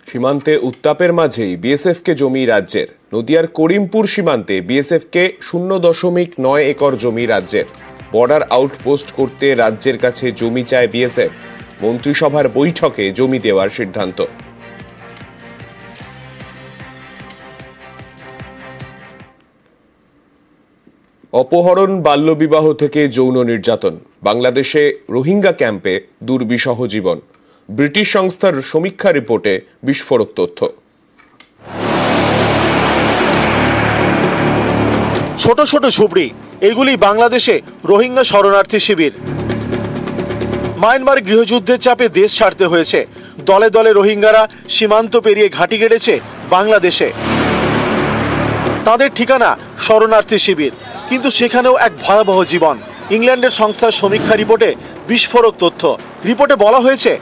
সীমান্তে উত্তাপের মাঝেই বিএসএফকে জমি রাজ্যের। নদিয়ার করিমপুর সীমান্তে বিএসএফকে 0.9 একর জমি রাজ্যের। বর্ডার আউটপোস্ট করতে রাজ্যের কাছে জমি চায় বিএসএফ। মন্ত্রিসভার বৈঠকে জমি দেওয়ার সিদ্ধান্ত। অপহরণ, বাল্যবিবাহ থেকে যৌন নির্যাতন, বাংলাদেশে রোহিঙ্গা ক্যাম্পে দুর্বিষহ জীবন। ব্রিটিশ সংস্থার সমীক্ষা রিপোর্টে বিস্ফোরক তথ্য। ছোট ছোট ঝুপড়ি, এগুলি বাংলাদেশে রোহিঙ্গা শরণার্থী শিবির। মায়ানমার গৃহযুদ্ধের চাপে দেশ ছাড়তে হয়েছে। দলে দলে রোহিঙ্গারা সীমান্ত পেরিয়ে ঘাঁটি গেড়েছে বাংলাদেশে। তাদের ঠিকানা শরণার্থী শিবির, কিন্তু সেখানেও এক ভয়াবহ জীবন। ইংল্যান্ডের সংস্থার সমীক্ষা রিপোর্টে বিস্ফোরক তথ্য। রিপোর্টে বলা হয়েছে,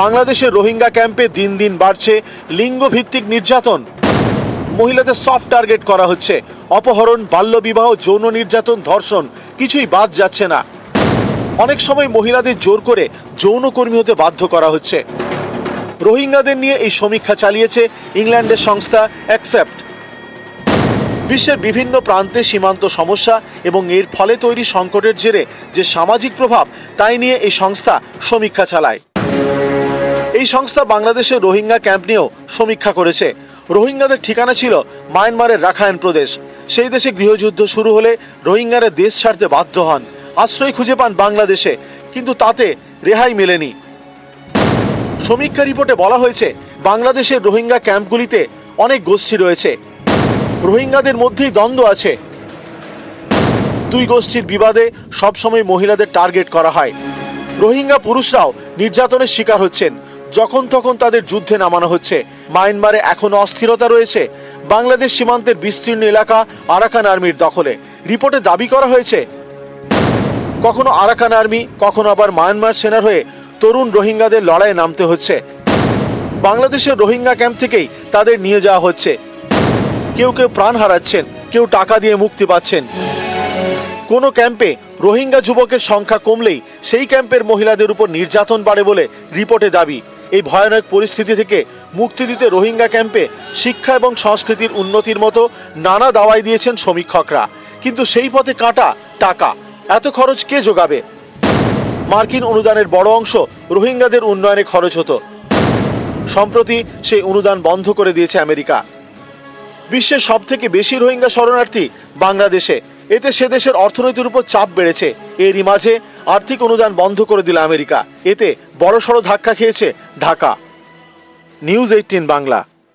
বাংলাদেশের রোহিঙ্গা ক্যাম্পে দিন দিন বাড়ছে লিঙ্গভিত্তিক নির্যাতন। মহিলাদের সফট টার্গেট করা হচ্ছে। অপহরণ, বাল্যবিবাহ, যৌন নির্যাতন, ধর্ষণ কিছুই বাদ যাচ্ছে না। অনেক সময় মহিলাদের জোর করে যৌনকর্মী হতে বাধ্য করা হচ্ছে। রোহিঙ্গাদের নিয়ে এই সমীক্ষা চালিয়েছে ইংল্যান্ডের সংস্থা অ্যাকসেপ্ট। বিশ্বের বিভিন্ন প্রান্তে সীমান্ত সমস্যা এবং এর ফলে তৈরি সংকটের জেরে যে সামাজিক প্রভাব, তাই নিয়ে এই সংস্থা সমীক্ষা চালায়। এই সংস্থা বাংলাদেশের রোহিঙ্গা ক্যাম্প নিয়েও সমীক্ষা করেছে। রোহিঙ্গাদের ঠিকানা ছিল মায়ানমারের রাখাইন প্রদেশ। সেই দেশে গৃহযুদ্ধ শুরু হলে রোহিঙ্গারা দেশ ছাড়তে বাধ্য হন, আশ্রয় খুঁজে পান বাংলাদেশে, কিন্তু তাতে রেহাই মেলেনি। সমীক্ষা রিপোর্টে বলা হয়েছে, বাংলাদেশের রোহিঙ্গা ক্যাম্পগুলিতে অনেক গোষ্ঠী রয়েছে। রোহিঙ্গাদের মধ্যেই দ্বন্দ্ব আছে। দুই গোষ্ঠীর বিবাদে সবসময় মহিলাদের টার্গেট করা হয়। রোহিঙ্গা পুরুষরাও নির্যাতনের শিকার হচ্ছেন। যখন তখন তাদের যুদ্ধে নামানো হচ্ছে। মায়ানমারে এখনো অস্থিরতা রয়েছে। বাংলাদেশ সীমান্তের বিস্তীর্ণ এলাকা আরাকান আর্মির দখলে। রিপোর্টে দাবি করা হয়েছে, কখনো আরাকান আর্মি, কখনো আবার মায়ানমার সেনার হয়ে তরুণ রোহিঙ্গাদের লড়াইয়ে নামতে হচ্ছে। বাংলাদেশের রোহিঙ্গা ক্যাম্প থেকেই তাদের নিয়ে যাওয়া হচ্ছে। কেউ কেউ প্রাণ হারাচ্ছেন, কেউ টাকা দিয়ে মুক্তি পাচ্ছেন। কোনো ক্যাম্পে রোহিঙ্গা যুবকের সংখ্যা কমলেই সেই ক্যাম্পের মহিলাদের উপর নির্যাতন বাড়ে বলে রিপোর্টে দাবি। এই ভয়ানক পরিস্থিতি থেকে মুক্তি দিতে রোহিঙ্গা ক্যাম্পে শিক্ষা এবং সংস্কৃতির উন্নতির মতো নানা দাওয়াই দিয়েছেন সমীক্ষকরা। কিন্তু সেই পথে কাটা টাকা, এত খরচ কে যোগাবে? মার্কিন অনুদানের বড় অংশ রোহিঙ্গাদের উন্নয়নে খরচ হতো। সম্প্রতি সেই অনুদান বন্ধ করে দিয়েছে আমেরিকা। বিশ্বের সব থেকে বেশি রোহিঙ্গা শরণার্থী বাংলাদেশে। এতে সে দেশের অর্থনীতির উপর চাপ বেড়েছে। এরই মাঝে আর্থিক অনুদান বন্ধ করে দিল আমেরিকা। এতে বড়সড় ধাক্কা খেয়েছে ঢাকা। নিউজ 18 বাংলা।